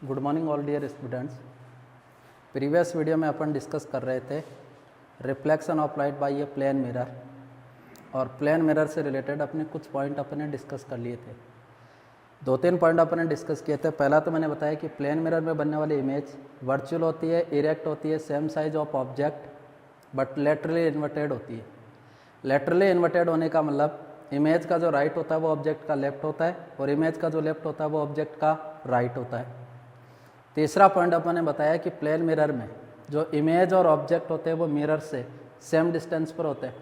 Good morning all dear students. Previous video में अपन discuss कर रहे थे reflection of light by a plane mirror, और प्लेन मिरर से रिलेटेड अपने कुछ पॉइंट अपने डिस्कस कर लिए थे। दो तीन पॉइंट अपने डिस्कस किए थे। पहला तो मैंने बताया कि प्लेन मिरर में बनने वाली इमेज वर्चुअल होती है, इरेक्ट होती है, same size of object but laterally inverted होती है। लेटरली इन्वर्टेड होने का मतलब इमेज का जो राइट होता है वो ऑब्जेक्ट का लेफ्ट होता है, और इमेज का जो लेफ्ट होता है वो ऑब्जेक्ट का राइट होता है। तीसरा पॉइंट अपन ने बताया कि प्लेन मिरर में जो इमेज और ऑब्जेक्ट होते हैं वो मिरर से सेम डिस्टेंस पर होते हैं।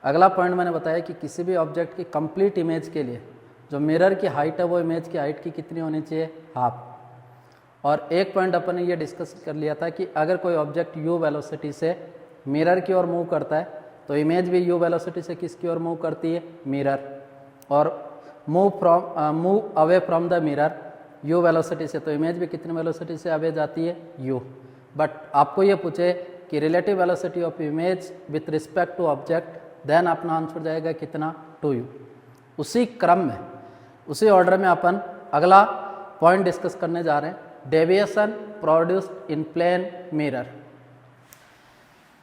अगला पॉइंट मैंने बताया कि किसी भी ऑब्जेक्ट की कंप्लीट इमेज के लिए जो मिरर की हाइट है वो इमेज की हाइट की कितनी होनी चाहिए, हाफ। और एक पॉइंट अपन ने ये डिस्कस कर लिया था कि अगर कोई ऑब्जेक्ट यू वेलोसिटी से मिरर की ओर मूव करता है तो इमेज भी यू वेलोसिटी से किसकी ओर मूव करती है, मिरर। और move away from the mirror you velocity से, तो इमेज भी कितनी वेलोसिटी से अवे जाती है, यू। बट आपको ये पूछे कि relative velocity of image with respect to object, then अपना आंसर जाएगा कितना, 2u। उसी क्रम में उसी ऑर्डर में अपन अगला पॉइंट डिस्कस करने जा रहे हैं, deviation produced in plane mirror.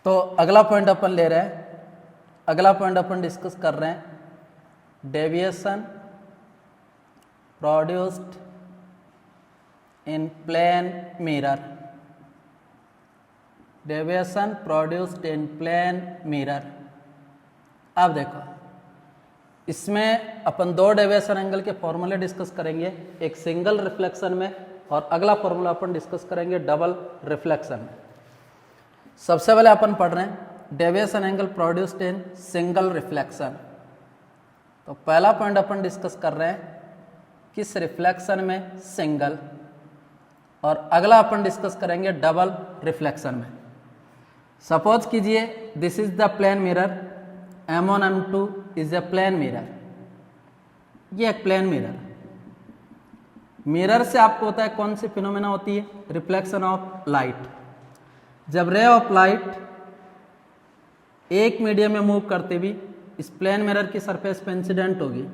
तो अगला पॉइंट अपन ले रहे हैं, अगला पॉइंट अपन डिस्कस कर रहे हैं, deviation produced in plane mirror. Deviation produced in plane mirror. अब देखो, इसमें अपन दो डेविएशन एंगल के फॉर्मूले डिस्कस करेंगे, एक सिंगल रिफ्लेक्शन में और अगला फॉर्मूला अपन डिस्कस करेंगे डबल रिफ्लेक्शन में। सबसे पहले अपन पढ़ रहे हैं deviation angle produced in single reflection. तो पहला पॉइंट अपन डिस्कस कर रहे हैं किस रिफ्लेक्शन में, सिंगल, और अगला अपन डिस्कस करेंगे डबल रिफ्लेक्शन में। सपोज कीजिए this is the plane mirror, M1 M2 is a plane mirror. ये एक प्लेन मिरर। मिरर से आपको होता है कौन सी फिनोमेना होती है, रिफ्लेक्शन ऑफ लाइट। जब रे ऑफ लाइट एक मीडियम में मूव करते हुए इस प्लेन मिरर की सरफेस पे इंसिडेंट होगी,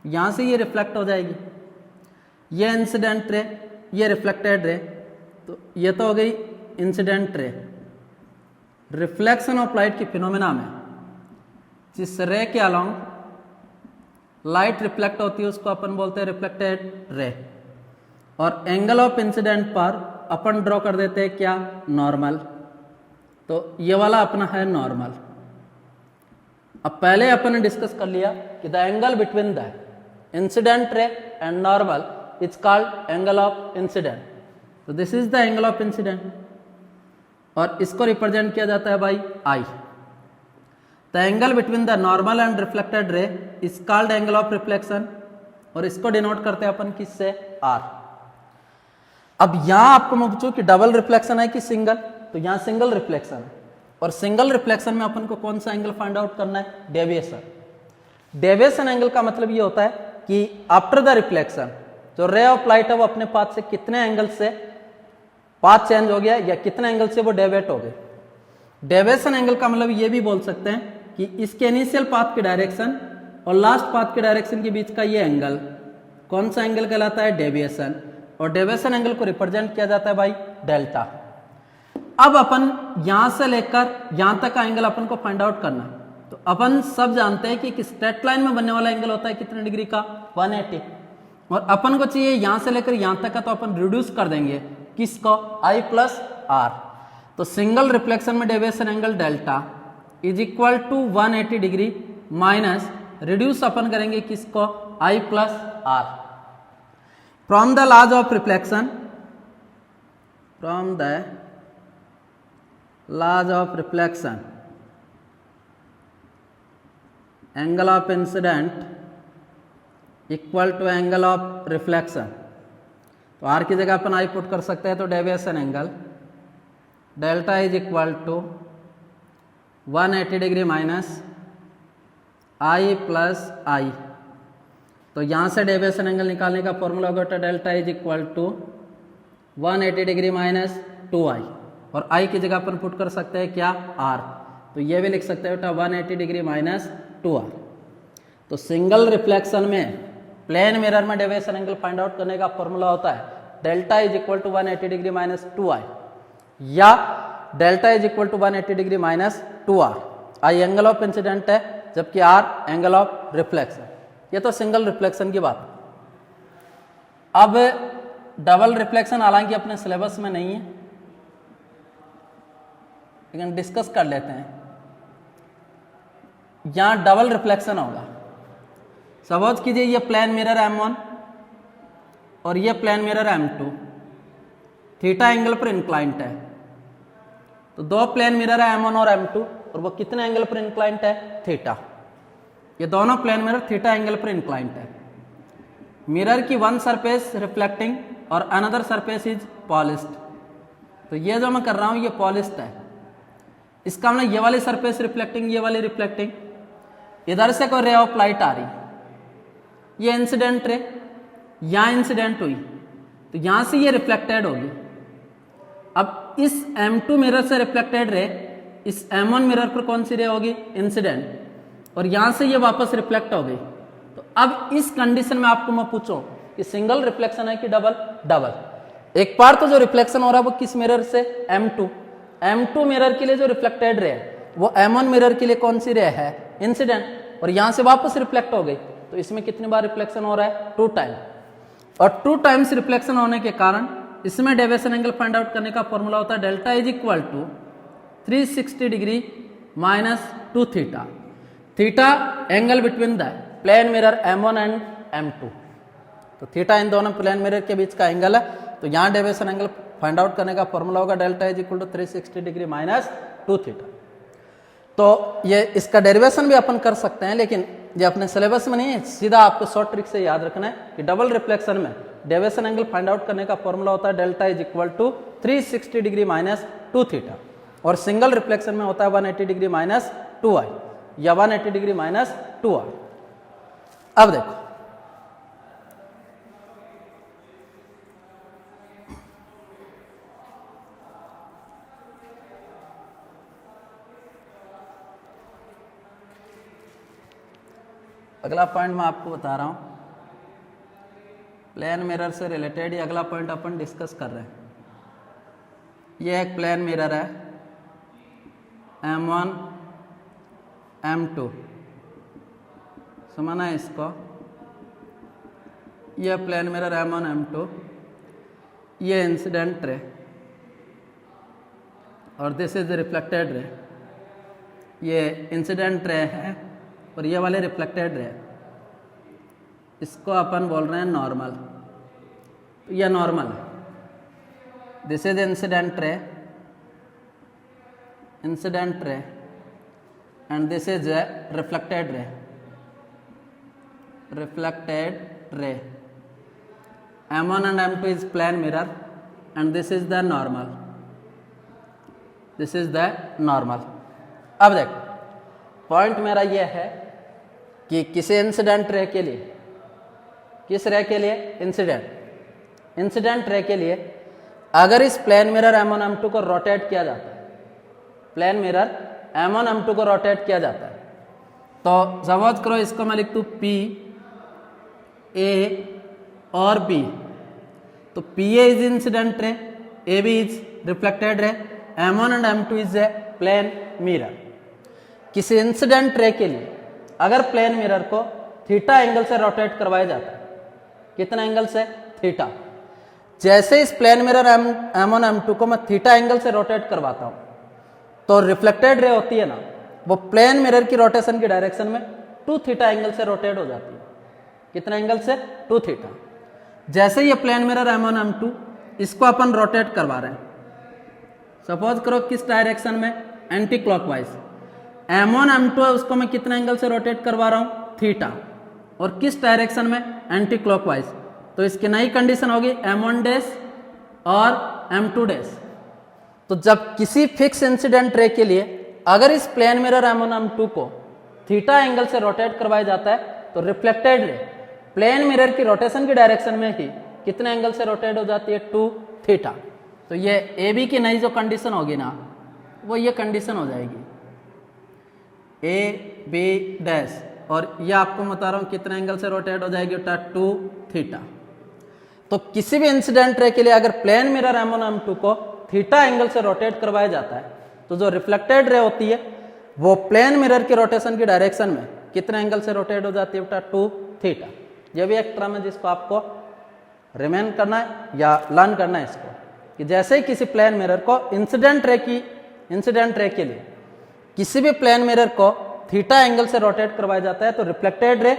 यहां से ये रिफ्लेक्ट हो जाएगी। ये इंसिडेंट रे, ये रिफ्लेक्टेड रे, तो ये तो हो गई incident ray. Reflection of light की फिनोमेना में जिस रे के अलोंग लाइट रिफ्लेक्ट होती है उसको अपन बोलते हैं रिफ्लेक्टेड रे, और एंगल ऑफ इंसिडेंट पर अपन ड्रॉ कर देते हैं क्या, नॉर्मल। तो ये वाला अपना है नॉर्मल। अब पहले अपन ने डिस्कस कर लिया कि the angle between the incident ray and normal it's called angle of incident. तो this is the angle of incident, और इसको रिप्रेजेंट किया जाता है by I. The angle between the normal and reflected ray is called angle of reflection, और इसको denote करते हैं अपन किससे, आर। अब यहां आपको मैं पूछूं कि डबल रिफ्लेक्शन है कि सिंगल, तो यहां सिंगल रिफ्लेक्शन है, और सिंगल रिफ्लेक्शन में अपन को कौन सा एंगल फाइंड आउट करना है, डेविएशन। डेविएशन एंगल का मतलब ये होता है कि आफ्टर द रिफ्लेक्शन जो रे ऑफ लाइट है वो अपने पाथ से कितने एंगल से पाथ चेंज हो गया, या कितने एंगल से वो डेविएट हो गए। डेविएशन एंगल का मतलब ये भी बोल सकते हैं कि इसके इनिशियल पाथ की डायरेक्शन और लास्ट पाथ की डायरेक्शन के बीच का ये एंगल कौन सा एंगल कहलाता है, डेविएशन। और डेविएशन एंगल को रिप्रेजेंट किया जाता है बाई डेल्टा। अब अपन यहां से लेकर यहां तक का एंगल अपन को फाइंड आउट करना है। तो अपन सब जानते हैं कि एक स्ट्रेट लाइन में बनने वाला एंगल होता है कितने डिग्री का, 180। और अपन को चाहिए यहां से लेकर यहां तक का, तो अपन रिड्यूस कर देंगे किसको, I प्लस आर। तो सिंगल रिफ्लेक्शन में deviation angle delta is equal to 180 degree minus reduce अपन करेंगे किसको, I plus R. From the laws of reflection, from the laws of reflection angle of incident equal to angle of reflection. तो R की जगह अपन I put कर सकते हैं, तो deviation angle delta is equal to 180 degree minus I plus I. तो यहाँ से डेविएशन एंगल निकालने का फॉर्मूला होगा delta is equal to 180 degree minus 2i, और आई की जगह अपन पुट कर सकते हैं क्या, आर। तो ये भी लिख सकते हैं बेटा 180 डिग्री माइनस 2r। तो सिंगल रिफ्लेक्शन में प्लेन मिरर में डेविएशन एंगल फाइंड आउट करने का फॉर्मूला होता है delta is equal to 180 degree minus 2i, या delta is equal to 180 degree minus 2r। I angle of incident है जबकि r एंगल ऑफ रिफ्लेक्शन। ये तो सिंगल रिफ्लेक्शन की बात है। अब डबल रिफ्लेक्शन हालांकि अपने सिलेबस में नहीं है, लेकिन डिस्कस कर लेते हैं। यहां डबल रिफ्लेक्शन होगा। सपोज कीजिए ये प्लेन मिरर M1 और ये plane mirror M2, theta angle पर इंक्लाइंट है। तो दो प्लेन मिरर है M1 और M2 और वो कितने एंगल पर इंक्लाइंट है? थीटा। ये दोनों प्लेन मिरर थीटा एंगल पर इंक्लाइंट है। मिरर की वन सरफेस रिफ्लेक्टिंग और अनदर सरफेस इज पॉलिश्ड। तो ये जो मैं कर रहा हूं ये पॉलिश्ड है। इसका मतलब ये वाली सरफेस रिफ्लेक्टिंग, ये वाली रिफ्लेक्टिंग, इधर से कोई रे ऑफ लाइट आ रही, ये इंसिडेंट रे, यहां इंसिडेंट हुई तो यहां से ये रिफ्लेक्टेड होगी। अब इस M2 मिरर से रिफ्लेक्टेड रे इस M1 मिरर पर कौन सी रे होगी? इंसिडेंट, और यहां से ये वापस रिफ्लेक्ट हो गई। तो अब इस कंडीशन में आपको मैं पूछूं कि सिंगल रिफ्लेक्शन है कि डबल? डबल। एक बार तो जो रिफ्लेक्शन हो रहा है वो किस मिरर से? M2 मिरर के लिए जो रिफ्लेक्टेड रे है वो M1 मिरर के लिए कौन सी रे है? इंसिडेंट, और यहां से वापस रिफ्लेक्ट हो गई। तो इसमें कितनी बार रिफ्लेक्शन हो रहा है? 2 टाइम। और 2 टाइम्स रिफ्लेक्शन होने के कारण इसमें डेविएशन एंगल फाइंड आउट करने का फॉर्मूला होता है delta is equal to 360 degree minus 2 theta. Theta angle between the plane mirror M1 and M2। तो थीटा इन दोनों प्लेन मिरर के बीच का एंगल है। तो यहाँ डेविएशन एंगल फाइंड आउट करने का फॉर्मूला होगा delta is equal to 360 degree minus 2 theta. तो ये इसका डेरिवेशन भी अपन कर सकते हैं, लेकिन ये अपने सिलेबस में नहीं है। सीधा आपको शॉर्ट ट्रिक से याद रखना है कि डबल रिफ्लेक्शन में डेविएशन एंगल फाइंड आउट करने का फॉर्मूला होता है delta is equal to 360 degree minus 2 theta, और सिंगल रिफ्लेक्शन में होता है 180 डिग्री माइनस 2i या 180 डिग्री माइनस 2r। अब देखो अगला पॉइंट मैं आपको बता रहा हूं, प्लेन मिरर से रिलेटेड ये अगला पॉइंट अपन डिस्कस कर रहे हैं। ये एक प्लेन मिरर है M1 M2, समझना है इसको। ये प्लेन मिरर M1 M2, ये इंसिडेंट रे और दिस इज रिफ्लेक्टेड रे। ये इंसिडेंट रे है और ये वाले रिफ्लेक्टेड रे, इसको अपन बोल रहे हैं नॉर्मल। तो ये नॉर्मल है, this is incident ray and this is reflected ray. M1 and M2 is plane mirror and this is the normal, अब देखो पॉइंट मेरा ये है कि किसी इंसिडेंट रे के लिए, किस रे के लिए? इंसिडेंट रे के लिए अगर इस प्लेन मिरर M1 M2 को रोटेट किया जाता है, प्लेन मिरर M1 M2 को रोटेट किया जाता है, तो सपोज करो इसको मैं लिख दूं P A और B। तो PA is incident ray, AB is reflected ray, M1 and M2 is a plane mirror. किसी इंसिडेंट रे के लिए अगर प्लेन मिरर को थीटा एंगल से रोटेट करवाया जाता है, कितना एंगल से? थीटा। जैसे इस प्लेन मिरर M1 M2 को मैं थीटा एंगल से रोटेट करवाता हूं तो रिफ्लेक्टेड रे होती है ना, वो प्लेन मिरर की रोटेशन की डायरेक्शन में 2 थीटा एंगल से रोटेट हो जाती है। कितना एंगल से? 2 थीटा। जैसे ये प्लेन मिरर M1 M2 इसको अपन रोटेट करवा रहे हैं, सपोज करो किस डायरेक्शन में? Anti clockwise. M1 M2 है उसको मैं कितना एंगल से रोटेट करवा रहा हूं? थीटा। और किस डायरेक्शन में? Anti clockwise. तो इसकी नई कंडीशन होगी M1 डैश और M2 डैश। तो जब किसी फिक्स इंसिडेंट रे के लिए अगर इस प्लेन मिरर M1 M2 को थीटा एंगल से रोटेट करवाया जाता है तो रिफ्लेक्टेड रे प्लेन मिरर की रोटेशन की डायरेक्शन में ही कितने एंगल से रोटेट हो जाती है? 2 थीटा। तो ये AB की नई जो कंडीशन होगी ना, वो ये कंडीशन हो जाएगी AB डैश, और ये आपको बता रहा हूं कितने एंगल से रोटेट हो जाएगी? 2 थीटा। तो किसी भी इंसिडेंट रे के लिए अगर प्लेन मिरर M1 M2 को थीटा एंगल से रोटेट करवाया जाता है तो जो रिफ्लेक्टेड रे होती है वो प्लेन मिरर के रोटेशन की डायरेक्शन में कितने एंगल से रोटेट हो जाती है बेटा 2 थीटा। ये भी एक टर्म है जिसको आपको रिमेन करना है या लर्न करना है इसको, कि जैसे ही किसी प्लेन मिरर को इंसिडेंट रे के लिए किसी भी प्लेन मिरर को थीटा एंगल से रोटेट करवाया जाता है तो रिफ्लेक्टेड रे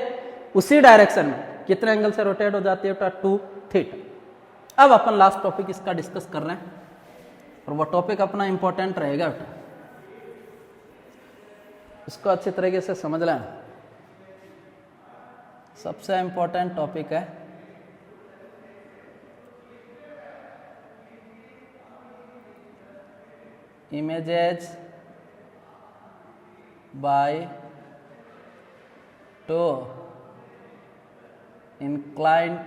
उसी डायरेक्शन में कितने एंगल से रोटेट हो जाती है बेटा 2 थीटा। अब अपन लास्ट टॉपिक इसका डिस्कस कर रहे हैं और वो टॉपिक अपना इंपॉर्टेंट रहेगा बेटा, इसको अच्छी तरीके से समझ लें। सबसे इंपॉर्टेंट टॉपिक है images by two inclined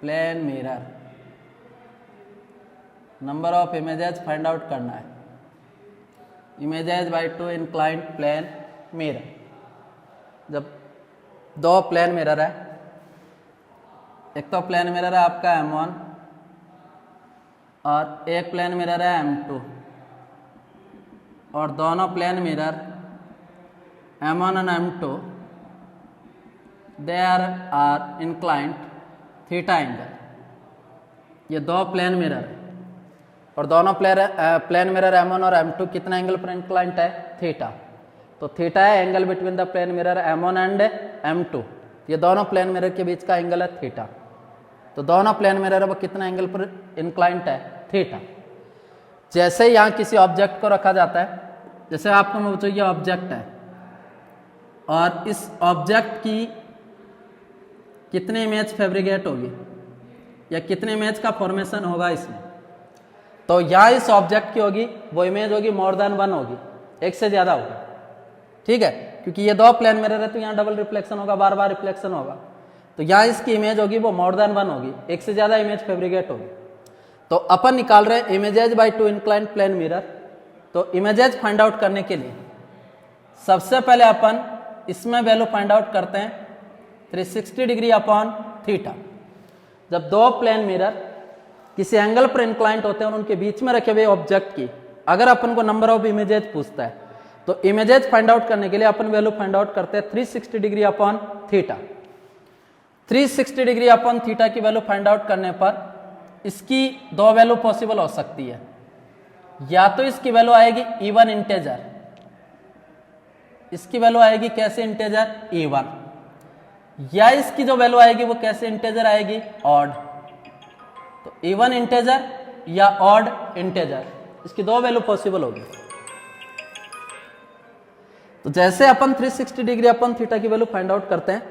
plane mirror. Number of images find out करना है, images by two inclined plane mirror. जब दो प्लेन मिरर है, एक तो प्लेन मिरर है आपका M1 और एक प्लेन मिरर है M2, और दोनों प्लेन मिरर M1 और M2 they are inclined theta angle. ये दो प्लेन मिरर है और दोनों प्लेन मिरर M1 और M2 कितना एंगल पर इंक्लाइंट है? थीटा। तो थीटा है angle between the plane mirror M1 and M2। ये दोनों प्लेन मिरर के बीच का एंगल है थीटा। तो दोनों प्लेन मिरर वो कितना एंगल पर इंक्लाइंट है? थीटा। जैसे यहाँ किसी ऑब्जेक्ट को रखा जाता है, जैसे आपको मैं पूछूँ ये ऑब्जेक्ट है और इस ऑब्जेक्ट की कितनी इमेज फैब्रिकेट होगी या कितने इमेज का फॉर्मेशन होगा इसमें, तो यहाँ इस ऑब्जेक्ट की होगी वो इमेज होगी मोर देन 1 होगी, एक से ज़्यादा होगा। ठीक है, क्योंकि ये दो प्लेन मिरर है तो यहाँ डबल रिफ्लेक्शन होगा, बार बार रिफ्लेक्शन होगा। तो यहाँ इसकी इमेज होगी वो मोर देन 1 होगी, एक से ज़्यादा इमेज फैब्रिकेट होगी। तो अपन निकाल रहे हैं images by two inclined plane mirror. तो इमेजेज फाइंड आउट करने के लिए सबसे पहले अपन इसमें वैल्यू फाइंड आउट करते हैं 360 डिग्री अपॉन थीटा। जब दो प्लेन मिरर किसी एंगल पर इंक्लाइंट होते हैं और उनके बीच में रखे हुए ऑब्जेक्ट की अगर अपन को नंबर ऑफ इमेजेज पूछता है तो इमेजेज फाइंड आउट करने के लिए अपन वैल्यू फाइंड आउट करते हैं 360 degree upon theta. 360 degree upon theta की वैल्यू फाइंड आउट करने पर इसकी दो वैल्यू पॉसिबल हो सकती है, या तो इसकी वैल्यू आएगी इवन इंटेजर, इसकी वैल्यू आएगी कैसे इंटेजर? इवन, या इसकी जो वैल्यू आएगी वो कैसे इंटेजर आएगी? ऑड। तो इवन इंटेजर या ऑड इंटेजर, इसकी दो वैल्यू पॉसिबल होगी। तो जैसे अपन 360 डिग्री अपन थीटा की वैल्यू फाइंड आउट करते हैं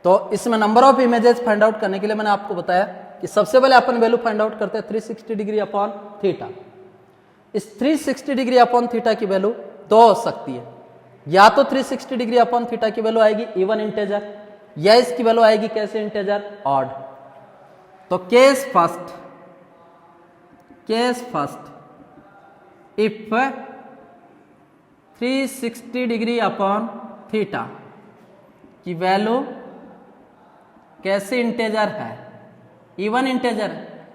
तो इसमें number of images find out करने के लिए मैंने आपको बताया कि सबसे पहले अपन वैल्यू फाइंड आउट करते हैं 360 डिग्री अपॉन थीटा। इस 360 डिग्री अपॉन थीटा की वैल्यू दो हो सकती है, या तो 360 डिग्री अपॉन थीटा की वैल्यू आएगी इवन इंटेजर या इसकी वैल्यू आएगी कैसे इंटेजर? ऑड। तो case first if 360 degree upon theta की वैल्यू कैसे इंटेजर है? इवन इंटेजर है।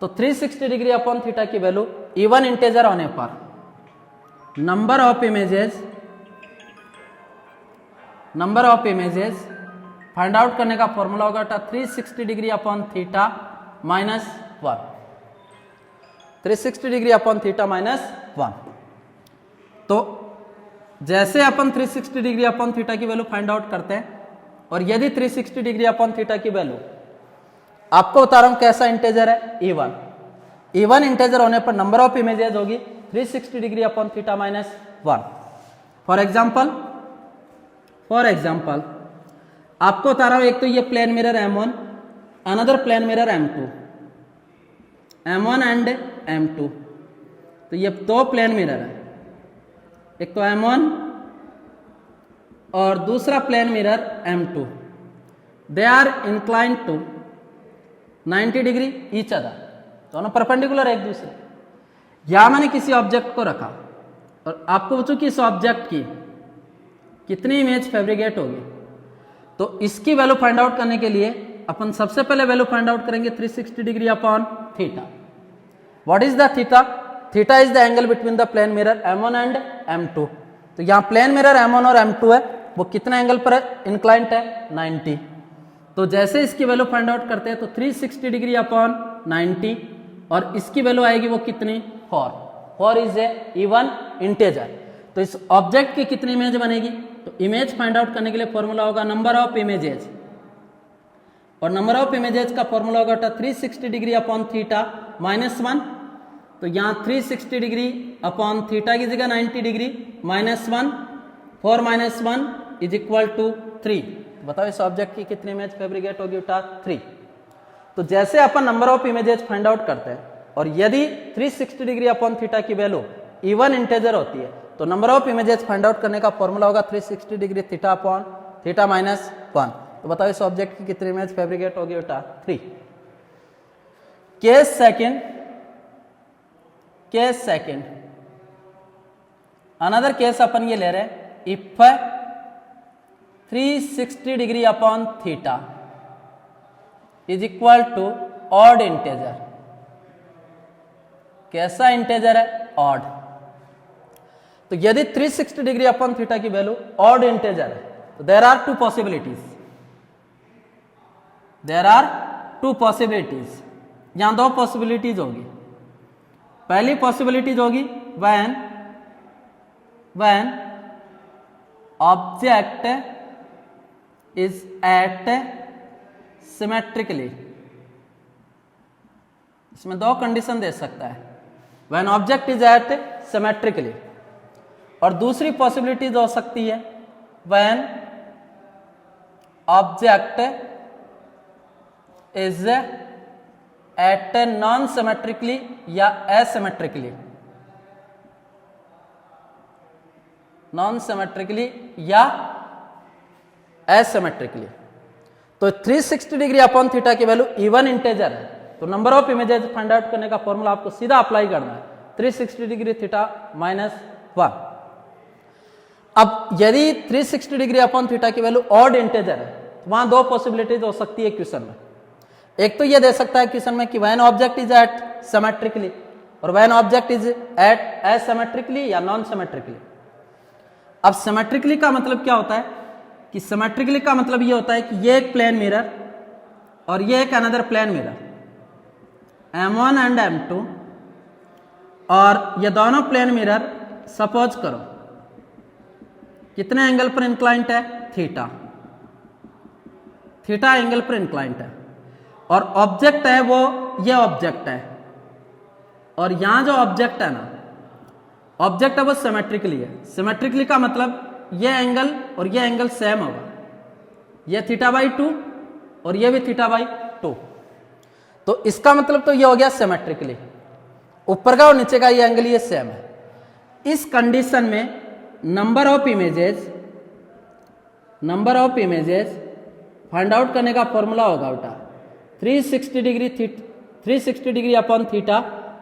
तो 360 डिग्री अपॉन थीटा की वैल्यू इवन इंटेजर होने पर number of images find out करने का फॉर्मूला होगा 360 degree upon theta minus 1। 360 degree upon theta minus 1। तो जैसे अपन 360 डिग्री अपॉन थीटा की वैल्यू फाइंड आउट करते हैं और यदि 360 डिग्री अपॉन थीटा की वैल्यू आपको बता रहा हूं कैसा इंटेजर है? इवन इंटेजर होने पर नंबर ऑफ इमेजेस होगी 360 degree upon theta minus 1। For example आपको बता रहा हूं एक तो ये plane mirror M1, another plane mirror M2, M1 and M2। तो ये दो प्लेन मिरर है, एक तो M1 और दूसरा plane mirror M2। They are inclined to 90 degree each other, दोनों परपेंडिकुलर एक दूसरे। या मैंने किसी ऑब्जेक्ट को रखा और आपको पूछूं कि इस ऑब्जेक्ट की कितनी इमेज फैब्रिकेट होगी, तो इसकी वैल्यू फाइंड आउट करने के लिए अपन सबसे पहले वैल्यू फाइंड आउट करेंगे 360 degree upon theta. What is the theta? Theta is the angle between the plane mirror M1 and M2। तो यहाँ प्लेन मिरर M1 और M2 है, वो कितने एंगल पर इंक्लाइंट है? 90। तो जैसे इसकी वैल्यू फाइंड आउट करते हैं तो 360 डिग्री अपॉन 90 और इसकी वैल्यू आएगी वो कितनी? 4 इज ए इवन इंटेजर। तो इस ऑब्जेक्ट की कितनी इमेज बनेगी? तो इमेज फाइंड आउट करने के लिए फॉर्मूला होगा नंबर ऑफ इमेजेस, और नंबर ऑफ इमेजेस का फॉर्मूला होगा 360 डिग्री अपॉन थीटा -1। तो यहाँ 360 डिग्री अपॉन थीटा की जगह 90 डिग्री -1, 4 - 1 इज इक्वल टू 3। बताओ इस ऑब्जेक्ट की कितनी इमेज फैब्रिकेट होगी? बेटा 3। तो जैसे अपन number of images find out करते हैं और यदि 360 डिग्री अपॉन थीटा की वैल्यू इवन इंटेजर होती है तो number of images find out करने का फॉर्मूला होगा 360 डिग्री थीटा अपॉन थीटा -1। तो बताओ इस ऑब्जेक्ट की कितनी इमेज फैब्रिकेट होगी? बेटा 3। केस सेकंड अनदर केस अपन ये ले रहे हैं, if 360 degree upon theta is equal to odd integer. कैसा इंटेजर है? ऑड। तो यदि 360 डिग्री अपॉन थीटा की वैल्यू ऑड इंटेजर है तो देयर आर टू पॉसिबिलिटीज। यहां 2 पॉसिबिलिटीज होगी। पहली पॉसिबिलिटीज होगी when object is at symmetrically. इसमें 2 कंडीशन दे सकता है, when object is at symmetrically. और दूसरी पॉसिबिलिटी हो सकती है when object is at non symmetrically या एसिमेट्रिकली। नॉन सिमेट्रिकली या एसिमेट्रिकली। तो 360 डिग्री अपॉन थीटा की वैल्यू इवन इंटेजर है, तो number of images find out करने का फॉर्मूला आपको सीधा अप्लाई करना है 360 डिग्री थीटा -1। अब यदि 360 डिग्री अपॉन थीटा की वैल्यू ऑड इंटेजर है तो वहां 2 पॉसिबिलिटीज हो सकती है क्वेश्चन में। एक तो ये दे सकता है क्वेश्चन में कि when object is at symmetrically और when object is at asymmetrically या नॉन सिमेट्रिकली। अब सिमेट्रिकली का मतलब क्या होता है कि सिमेट्रिकली का मतलब ये होता है कि ये एक प्लेन मिरर और ये एक another plane mirror M1 and M2, और ये दोनों प्लेन मिरर सपोज करो कितने एंगल पर इंक्लाइंट है? थीटा एंगल पर इंक्लाइंट है, और ऑब्जेक्ट है वो ये ऑब्जेक्ट है, और यहां जो ऑब्जेक्ट है ना, ऑब्जेक्ट है वो सिमेट्रिकली है। सिमेट्रिकली का मतलब ये एंगल और ये एंगल सेम होगा, ये θ/2 और ये भी θ/2। तो इसका मतलब तो ये हो गया सिमेट्रिकली, ऊपर का और नीचे का ये एंगल ये सेम है। इस कंडीशन में number of images find out करने का फॉर्मूला होगा बेटा 360 डिग्री अपॉन थीटा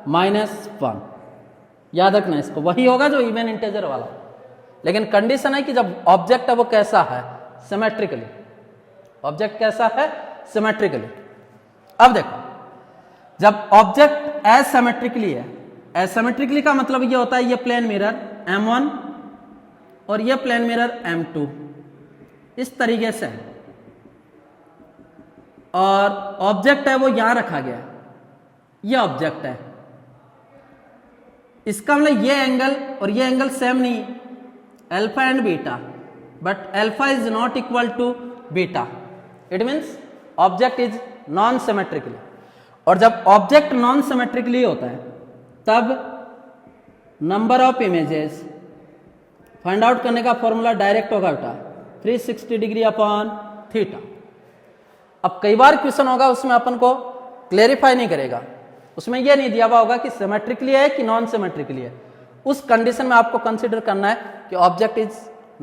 -1। याद रखना इसको, वही होगा जो इवन इंटेजर वाला। लेकिन कंडीशन है कि जब ऑब्जेक्ट है वो कैसा है? सिमेट्रिकली। ऑब्जेक्ट कैसा है? सिमेट्रिकली। अब देखो, जब ऑब्जेक्ट एसिमेट्रिकली है, एसिमेट्रिकली का मतलब ये होता है ये प्लेन मिरर M1 और ये प्लेन मिरर M2 इस तरीके से है, और ऑब्जेक्ट है वो यहां रखा गया है, ये ऑब्जेक्ट है। इसका मतलब ये एंगल और ये एंगल सेम नहीं है, alpha and beta, but alpha is not equal to beta. It means object is non symmetrically. और जब ऑब्जेक्ट नॉन सिमेट्रिकली होता है तब number of images find out करने का फॉर्मूला डायरेक्ट होगा बेटा 360 डिग्री अपॉन थीटा। अब कई बार क्वेश्चन होगा उसमें अपन को क्लेरिफाई नहीं करेगा, उसमें यह नहीं दिया हुआ होगा कि सिमेट्रिकली है कि नॉन सिमेट्रिकली है। उस कंडीशन में आपको कंसीडर करना है कि ऑब्जेक्ट इज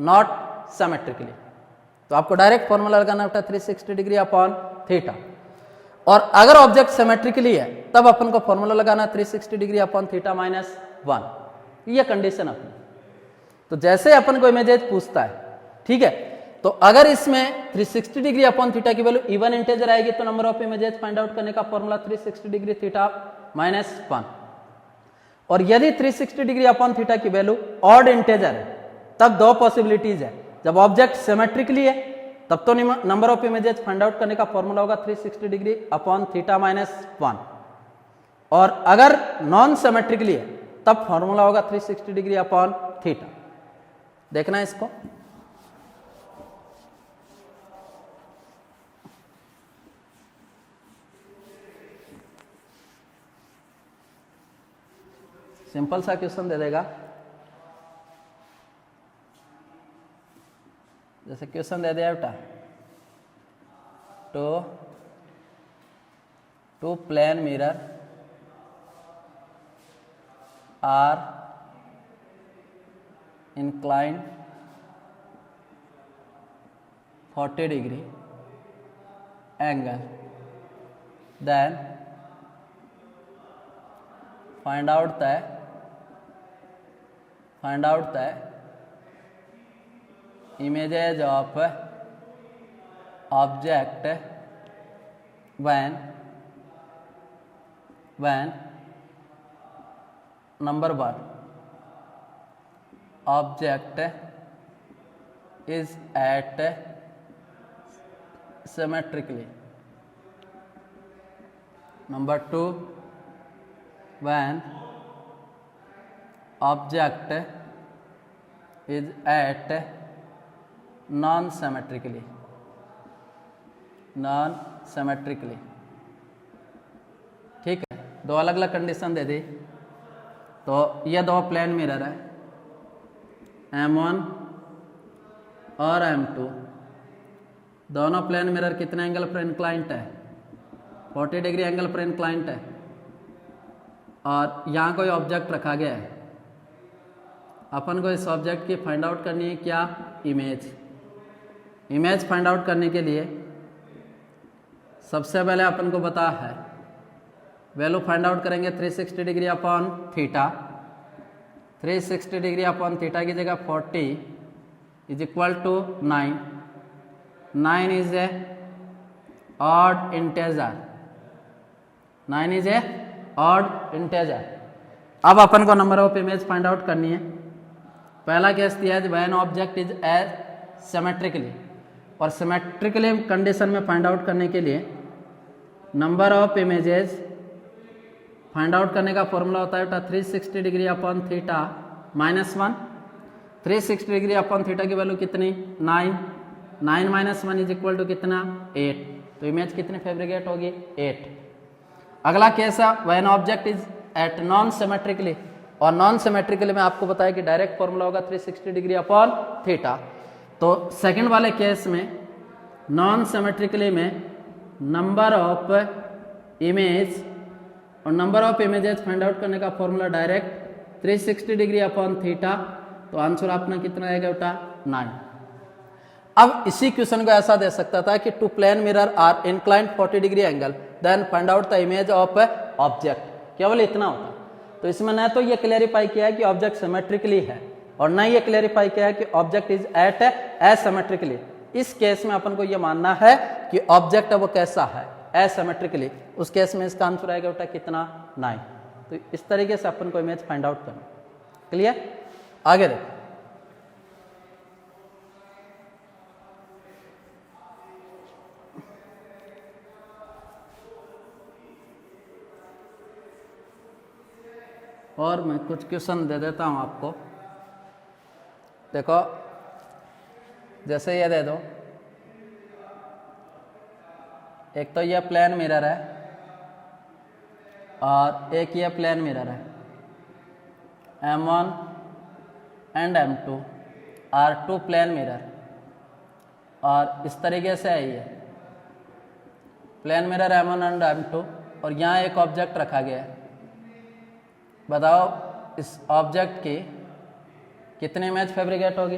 नॉट सिमेट्रिकली, तो आपको डायरेक्ट फॉर्मूला लगाना होता है 360 डिग्री अपॉन थीटा। और अगर ऑब्जेक्ट सिमेट्रिकली है तब अपन को फॉर्मूला लगाना 360 डिग्री अपॉन थीटा -1। ये कंडीशन अपनी। तो जैसे अपन को इमेजेस पूछता है, ठीक है, तो अगर इसमें 360 डिग्री अपॉन थीटा की वैल्यू इवन इंटेजर आएगी तो number of images find out करने का फॉर्मूला 360 डिग्री थीटा माइनस 1। और यदि 360 डिग्री अपॉन थीटा की वैल्यू ऑड इंटेजर है तब दो पॉसिबिलिटीज है। जब ऑब्जेक्ट सिमेट्रिकली है तब तो number of images find out करने का फॉर्मूला होगा 360 डिग्री अपॉन थीटा माइनस 1। और अगर नॉन सिमेट्रिकली है तब फॉर्मूला होगा 360 डिग्री अपॉन थीटा। देखना है इसको। सिंपल सा क्वेश्चन दे देगा, जैसे क्वेश्चन दे दिया बेटा, two plane mirror are inclined 40 degree angle, then find out the images of object when number 1 object is at symmetrically, number 2 when object is at non-symmetrically। ठीक है, दो अलग अलग कंडीशन दे दी। तो ये दो प्लेन मिरर है M1 और M2, दोनों प्लेन मिरर कितने एंगल पर इंक्लाइंट है? 40 डिग्री एंगल पर इंक्लाइंट है। और यहाँ कोई ऑब्जेक्ट रखा गया है, अपन को इस ऑब्जेक्ट की फाइंड आउट करनी है क्या? इमेज फाइंड आउट करने के लिए सबसे पहले अपन को पता है वैल्यू फाइंड आउट करेंगे 360 degree upon theta. 360 degree upon theta की जगह 40 is equal to 9। 9 is a odd integer. 9 is a odd integer. अब अपन को number of image find out करनी है। पहला केस दिया है when object is as symmetrically, और सिमेट्रिकली कंडीशन में फाइंड आउट करने के लिए number of images find out करने का फॉर्मूला होता है 360 degree upon theta minus 1। 360 degree upon theta की वैल्यू कितनी? 9। 9 माइनस 1 इज इक्वल टू कितना? 8। तो इमेज कितनी फैब्रिकेट होगी? 8। अगला केस है when object is at non symmetrically, और नॉन सिमेट्रिकली में आपको बताया कि डायरेक्ट फॉर्मूला होगा 360 डिग्री अपॉन थीटा। तो सेकंड वाले केस में नॉन सिमेट्रिकली में नंबर ऑफ इमेज और number of images find out करने का formula direct 360 degree upon theta. तो आंसर अपना कितना आएगा बेटा? 9। अब इसी क्वेश्चन को ऐसा दे सकता था कि two plane mirror are inclined 40 degree angle, then find out the image of object. केवल इतना होता। तो इसमें न तो ये क्लेरिफाई किया है कि ऑब्जेक्ट सिमेट्रिकली है, और न ये क्लेरिफाई किया है कि ऑब्जेक्ट इज एट एसिमेट्रिकली। इस केस में अपन को ये मानना है कि ऑब्जेक्ट वो कैसा है? एसिमेट्रिकली। उस केस में इसका आंसर आएगा बेटा कितना? 9। तो इस तरीके से अपन को इमेज फाइंड आउट करना। क्लियर? आगे देखो। और मैं कुछ क्वेश्चन दे देता हूं आपको। देखो, जैसे ये दे दो, एक तो ये प्लेन मिरर है और एक ये प्लेन मिरर है। M1 and M2 are two plane mirror, और इस तरीके से है ये plane mirror M1 and M2, और यहाँ एक ऑब्जेक्ट रखा गया है। बताओ इस ऑब्जेक्ट की कितनी इमेज फैब्रिकेट होगी?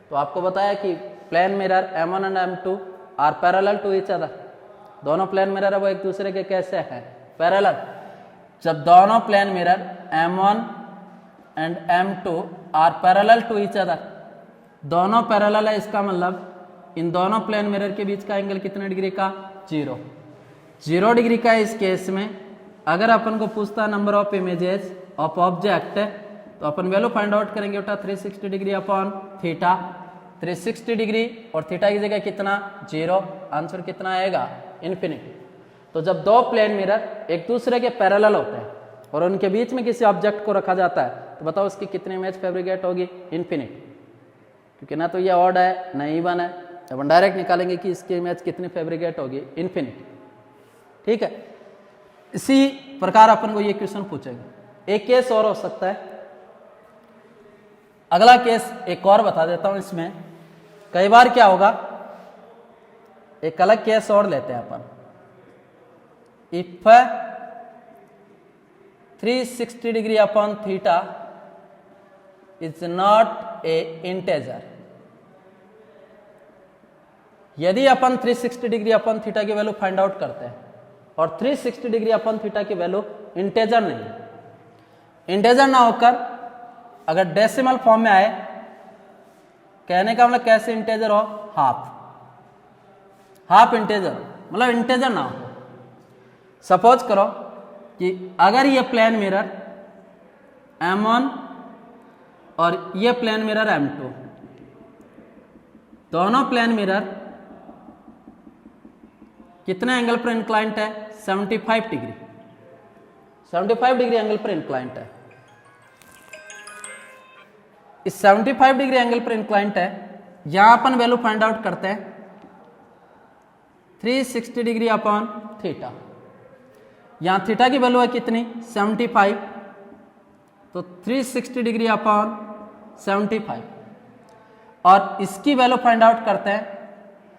तो आपको बताया कि plane mirror M1 and M2 are parallel to each other. दोनों प्लेन मिरर है वो एक दूसरे के कैसे हैं? पैरेलल। जब दोनों plane mirror M1 and M2 are parallel to each other, दोनों पैरेलल है, इसका मतलब इन दोनों प्लेन मिरर के बीच का एंगल कितने डिग्री का? 0 डिग्री का। इस केस में अगर अपन को पूछता number of images of object, तो अपन वैल्यू फाइंड आउट करेंगे बेटा 360 डिग्री अपॉन थीटा। 360 डिग्री और थीटा की जगह कितना? 0। आंसर कितना आएगा? इन्फिनिटी। तो जब दो प्लेन मिरर एक दूसरे के पैरेलल होते हैं और उनके बीच में किसी ऑब्जेक्ट को रखा जाता है, तो बताओ उसकी कितनी इमेज फैब्रिकेट होगी? इन्फिनिटी। क्योंकि ना तो ये ऑड है ना इवन है, अपन डायरेक्ट निकालेंगे कि इसकी इमेज कितनी फैब्रिकेट होगी? इन्फिनिटी। ठीक है, इसी प्रकार अपन को ये क्वेश्चन पूछेंगे। एक केस और हो सकता है, अगला केस एक और बता देता हूं। इसमें कई बार क्या होगा, एक अलग केस और लेते हैं अपन। If 360 degree upon theta is not a integer, यदि अपन 360 डिग्री अपॉन थीटा की वैल्यू फाइंड आउट करते हैं और 360 डिग्री अपॉन थीटा की वैल्यू इंटेजर नहीं है, इंटेजर ना होकर अगर डेसिमल फॉर्म में आए, कहने का मतलब कैसे इंटेजर हो? हाफ इंटेजर, मतलब इंटेजर ना हो। सपोज करो कि अगर ये प्लेन मिरर M1 और ये प्लेन मिरर M2, दोनों प्लेन मिरर कितने एंगल पर इंक्लाइंट है? 75 डिग्री। 75 डिग्री एंगल पर इंक्लाइंट है। इस 75 डिग्री एंगल पर इंक्लाइंट है, यहां अपन वैल्यू फाइंड आउट करते हैं 360 डिग्री अपॉन थीटा। यहां थीटा की वैल्यू है कितनी? 75। तो 360 डिग्री अपॉन 75 और इसकी वैल्यू फाइंड आउट करते हैं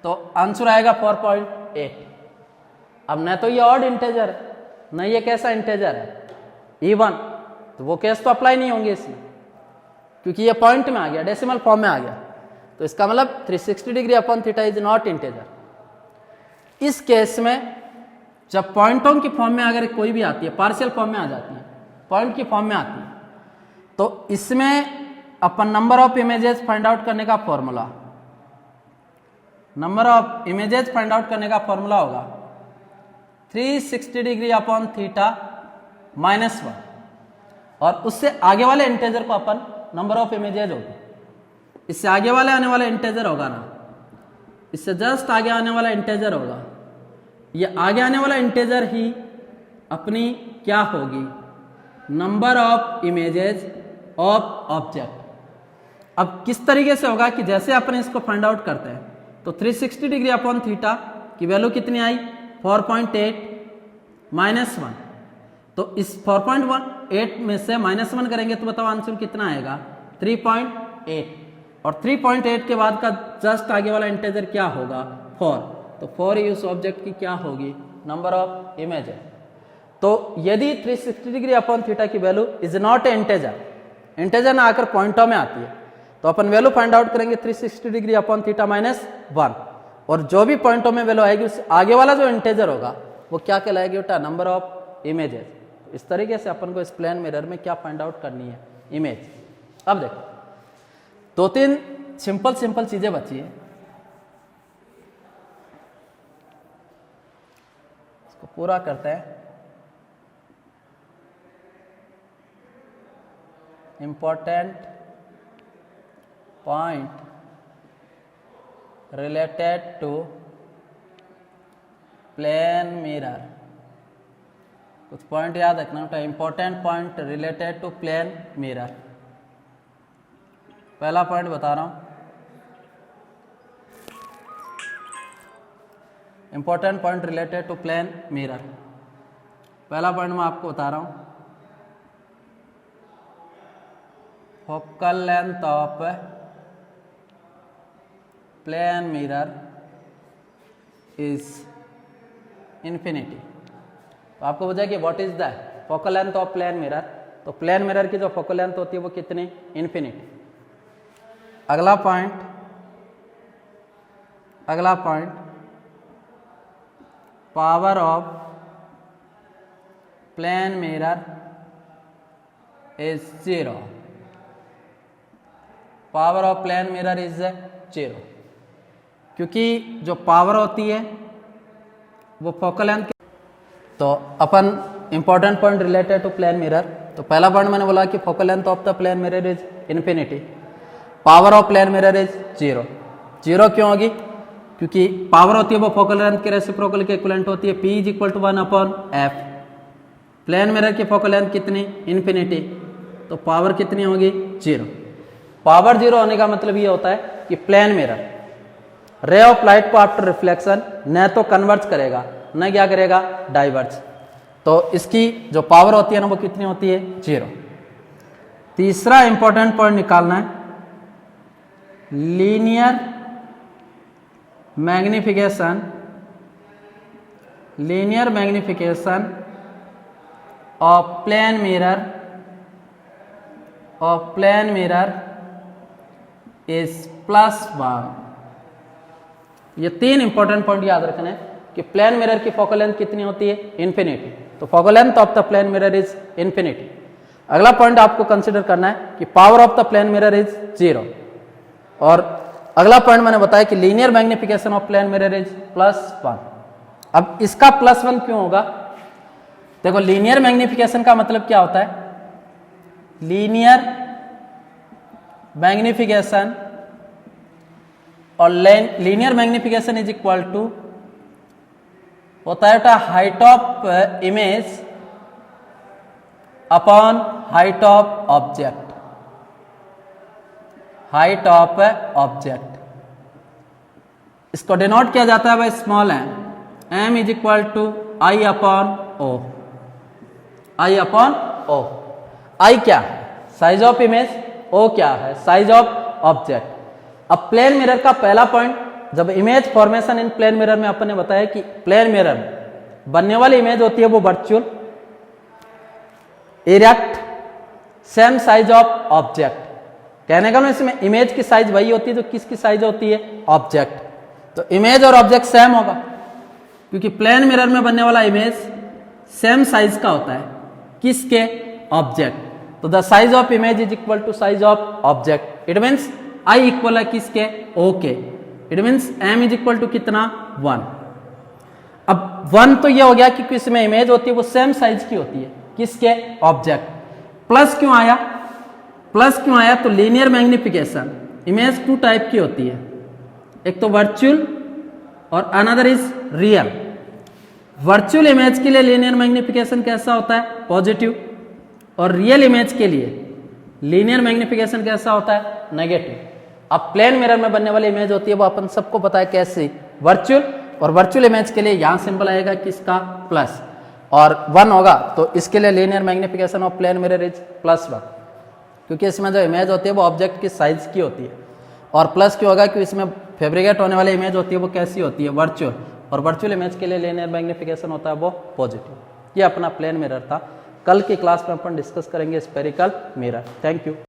तो आंसर आएगा 4.8। अब न तो ये ऑड इंटेजर है, न ये कैसा इंटेजर है? इवन। तो वो केस तो अप्लाई नहीं होंगे इसमें, क्योंकि ये पॉइंट में आ गया, डेसिमल फॉर्म में आ गया। तो इसका मतलब 360 degree upon theta is not integer. इस केस में जब पॉइंटों की फॉर्म में अगर कोई भी आती है, पार्शियल फॉर्म में आ जाती है, पॉइंट की फॉर्म में आती है, तो इसमें अपन number of images find out करने का formula, number of images find out करने का फॉर्मूला होगा 360 डिग्री अपॉन थीटा -1, और उससे आगे वाले इंटेजर को अपन नंबर ऑफ इमेजेस होगी। इससे आगे वाले आने वाला इंटेजर होगा ना, इससे जस्ट आगे आने वाला इंटेजर होगा। ये आगे आने वाला इंटेजर ही अपनी क्या होगी? Number of images of object. अब किस तरीके से होगा कि जैसे अपन इसको फाइंड आउट करते हैं, तो 360 डिग्री अपॉन थीटा की वैल्यू कितनी आई? 4.8 -1। तो इस 4.8 में से -1 करेंगे तो बताओ आंसर कितना आएगा? 3.8। और 3.8 के बाद का जस्ट आगे वाला इंटेजर क्या होगा? 4। तो 4 ही उस ऑब्जेक्ट की क्या होगी? Number of images. तो यदि 360 डिग्री अपॉन थीटा की value is not a integer, integer ना आकर पॉइंटों में आती है, तो अपन वैल्यू फाइंड आउट करेंगे 360 डिग्री अपॉन थीटा -1, और जो भी पॉइंटों में वैल्यू आएगी उससे आगे वाला जो इंटेजर होगा वो क्या कहलाएगी बेटा? Number of images. इस तरीके से अपन को इस प्लेन मिरर में क्या फाइंड आउट करनी है? इमेज। अब देखो 2-3 सिंपल चीजें बची है, इसको पूरा करते हैं। Important point related to plane mirror. कुछ पॉइंट याद रखना बेटा, important point related to plane mirror. पहला पॉइंट बता रहा हूं, important point related to plane mirror. पहला पॉइंट मैं आपको बता रहा हूं, focal length of plane mirror is infinity. तो आपको बताया कि what is the focal length of plane mirror, तो प्लेन मिरर की जो फोकल लेंथ होती है वो कितनी? इन्फिनिटी। अगला point power of plane mirror is 0। Power of plane mirror is 0। क्योंकि जो पावर होती है वो फोकल लेंथ। तो अपन important point related to plane mirror, तो पहला पॉइंट मैंने बोला कि focal length of the plane mirror is infinity, power of plane mirror is 0। 0 क्यों होगी? क्योंकि पावर होती है वो फोकल लेंथ के रेसिप्रोकल के इक्विवेलेंट होती है, P is equal to 1/f। Plane mirror की फोकल लेंथ कितनी? इन्फिनिटी, तो पावर कितनी होगी? 0। पावर 0 होने का मतलब ये होता है कि plane mirror ray of light को आफ्टर रिफ्लेक्शन न तो कन्वर्ज करेगा न क्या करेगा, डाइवर्ज। तो इसकी जो पावर होती है ना वो कितनी होती है? 0। तीसरा इंपॉर्टेंट पॉइंट निकालना है, linear magnification, linear magnification of plane mirror, of plane mirror is +1। ये 3 इंपॉर्टेंट पॉइंट याद रखना है कि प्लेन मिरर की फोकल लेंथ कितनी होती है? इन्फिनिटी, तो focal length of the plane mirror is infinity. अगला पॉइंट आपको कंसीडर करना है कि power of the plane mirror is 0, और अगला पॉइंट मैंने बताया कि linear magnification of plane mirror is +1। अब इसका +1 क्यों होगा? देखो, लीनियर मैग्निफिकेशन का मतलब क्या होता है? लीनियर मैग्निफिकेशन और linear magnification is equal to होता है height of image upon height of object, height of object. इसको डिनोट किया जाता है by small m is equal to I upon O, I upon O। I क्या है? Size of image, O क्या है? Size of object. अब plane mirror का पहला पॉइंट, जब image formation in plane mirror में अपन ने बताया कि प्लेन मिरर बनने वाली इमेज होती है वो virtual, erect, same size of object. कहने का इसमें इमेज की साइज वही होती है तो किसकी साइज होती है? ऑब्जेक्ट। तो इमेज और ऑब्जेक्ट सेम होगा क्योंकि प्लेन मिरर में बनने वाला इमेज सेम साइज का होता है, किसके? ऑब्जेक्ट। तो the size of image is equal to size of object. It means I equal है किसके? O के। It means M is equal to कितना? 1। अब 1 तो ये हो गया कि इसमें इमेज होती है वो सेम साइज की होती है, किसके? ऑब्जेक्ट। प्लस क्यों आया? प्लस क्यों आया? तो लीनियर मैग्निफिकेशन इमेज 2 टाइप की होती है, एक तो वर्चुअल और another is real. Virtual image के लिए लीनियर मैग्निफिकेशन कैसा होता है? पॉजिटिव, और रियल इमेज के लिए लीनियर मैग्निफिकेशन कैसा होता है? नेगेटिव। अब प्लेन मिरर में बनने वाली इमेज होती है वो अपन सबको पता है कैसे? वर्चुअल, और वर्चुअल इमेज के लिए यहां सिंबल आएगा किसका? प्लस, और 1 होगा तो इसके लिए linear magnification of plane mirror is +1, क्योंकि इसमें जो इमेज होती है वो ऑब्जेक्ट की साइज की होती है। और प्लस क्यों होगा? क्योंकि इसमें फैब्रिकेट होने वाली इमेज होती है वो कैसी होती है? वर्चुअल, और वर्चुअल इमेज के लिए लीनियर मैग्निफिकेशन होता है वो पॉजिटिव। ये अपना प्लेन मिरर था। कल की क्लास में अपन डिस्कस करेंगे स्फेरिकल मिरर। Thank you.